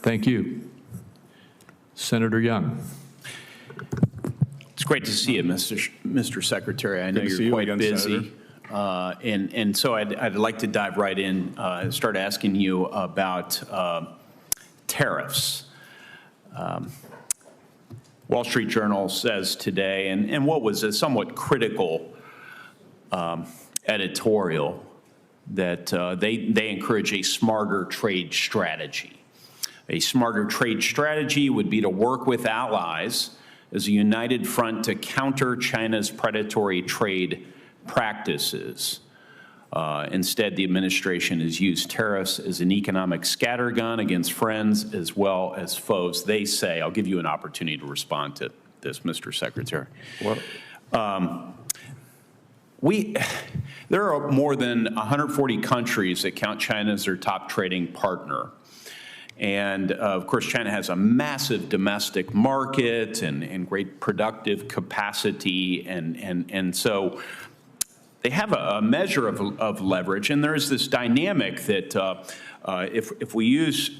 Thank you. Senator Young. It's great to see you, Mr. Secretary. I know you're quite busy. And so I'd like to dive right in and start asking you about tariffs. Wall Street Journal says today, and what was a somewhat critical editorial, that they encourage a smarter trade strategy. A smarter trade strategy would be to work with allies as a united front to counter China's predatory trade practices. Instead, the administration has used tariffs as an economic scattergun against friends as well as foes, they say. I'll give you an opportunity to respond to this, Mr. Secretary. There are more than 140 countries that count China as their top trading partner. And of course, China has a massive domestic market and great productive capacity. And so they have a measure of leverage. And there is this dynamic that if we use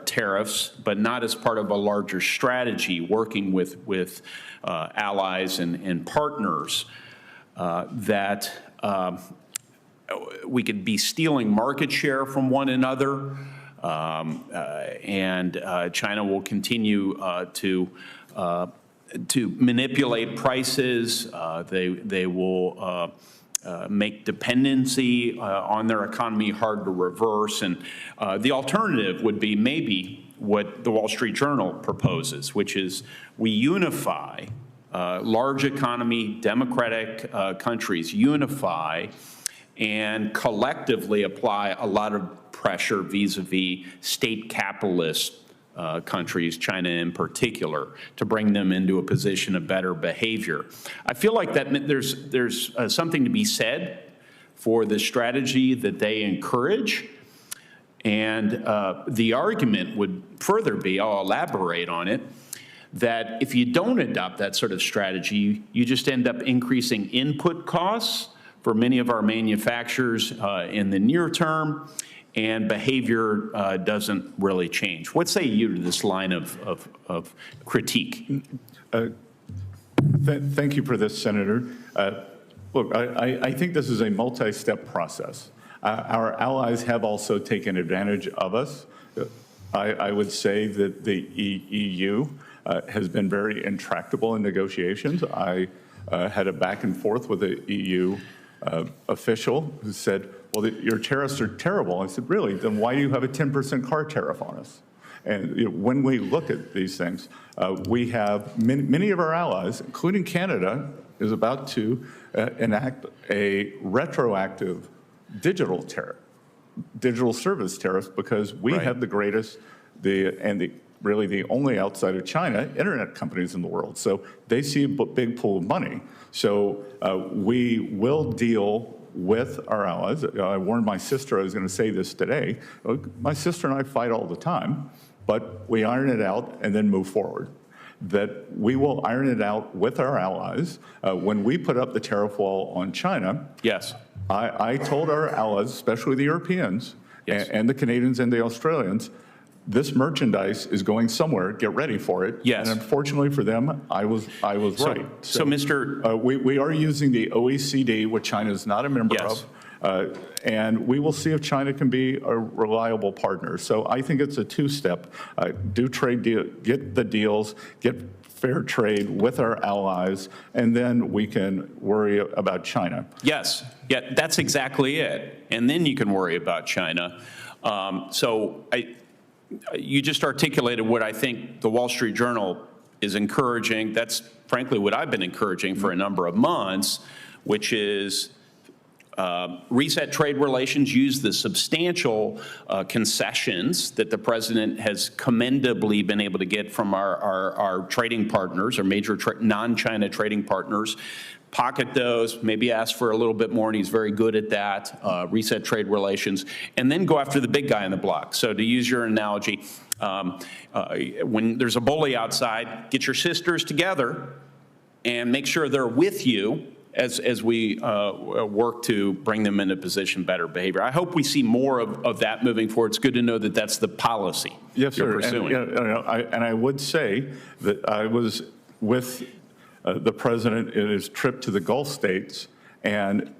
tariffs, but not as part of a larger strategy, working with allies and partners, that we could be stealing market share from one another. And China will continue to manipulate prices. They will make dependency on their economy hard to reverse. And the alternative would be maybe what the Wall Street Journal proposes, which is we unify large economy, democratic countries, unify and collectively apply a lot of pressure vis-a-vis state capitalist countries, China in particular, to bring them into a position of better behavior. I feel like that there's something to be said for the strategy that they encourage. And the argument would further be, I'll elaborate on it, that if you don't adopt that sort of strategy, you just end up increasing input costs for many of our manufacturers in the near term, and behavior doesn't really change. What say you to this line of critique? Thank you for this, Senator. Look, I think this is a multi-step process. Our allies have also taken advantage of us. I would say that the EU has been very intractable in negotiations. I had a back and forth with the EU official who said, well, your tariffs are terrible. I said, really? Then why do you have a 10% car tariff on us? And when we look at these things, we have many of our allies, including Canada, is about to enact a retroactive digital tariff, digital service tariff, because we have the greatest, really the only outside of China internet companies in the world. So they see a big pool of money. So we will deal with our allies. I warned my sister I was going to say this today. My sister and I fight all the time, but we iron it out and then move forward. That we will iron it out with our allies. When we put up the tariff wall on China, yes, I told our allies, especially the Europeans, yes, and the Canadians and the Australians, this merchandise is going somewhere. Get ready for it. Yes. And unfortunately for them, I was right. So Mr. We are using the OECD, which China is not a member yes, of, and we will see if China can be a reliable partner. So I think it's a two-step. Do trade deal, get the deals, get fair trade with our allies, and then we can worry about China. Yes, yeah, that's exactly it. And then you can worry about China. You just articulated what I think the Wall Street Journal is encouraging. That's frankly what I've been encouraging for a number of months, which is reset trade relations, use the substantial concessions that the president has commendably been able to get from our trading partners, our major non-China trading partners, pocket those, maybe ask for a little bit more, and he's very good at that, reset trade relations, and then go after the big guy on the block. So to use your analogy, when there's a bully outside, get your sisters together and make sure they're with you as we work to bring them into position better behavior. I hope we see more of that moving forward. It's good to know that that's the policy Yes, you're sir. pursuing. And I would say that I was with the president in his trip to the Gulf states, and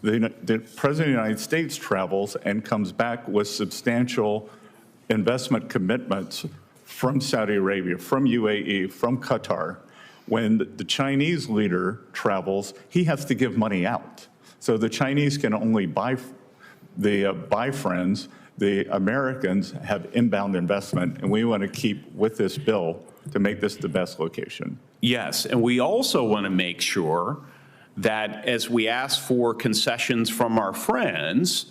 the president of the United States travels and comes back with substantial investment commitments from Saudi Arabia, from UAE, from Qatar. When the Chinese leader travels, he has to give money out. So the Chinese can only buy friends. The Americans have inbound investment, and we want to keep with this bill to make this the best location. Yes, and we also want to make sure that as we ask for concessions from our friends,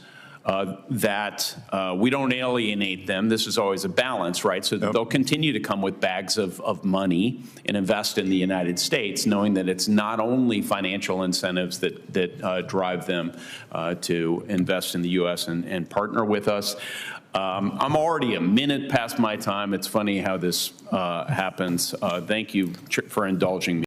that we don't alienate them. This is always a balance, right? So that they'll continue to come with bags of money and invest in the United States, knowing that it's not only financial incentives that drive them to invest in the U.S. and partner with us. I'm already a minute past my time. It's funny how this happens. Thank you for indulging me.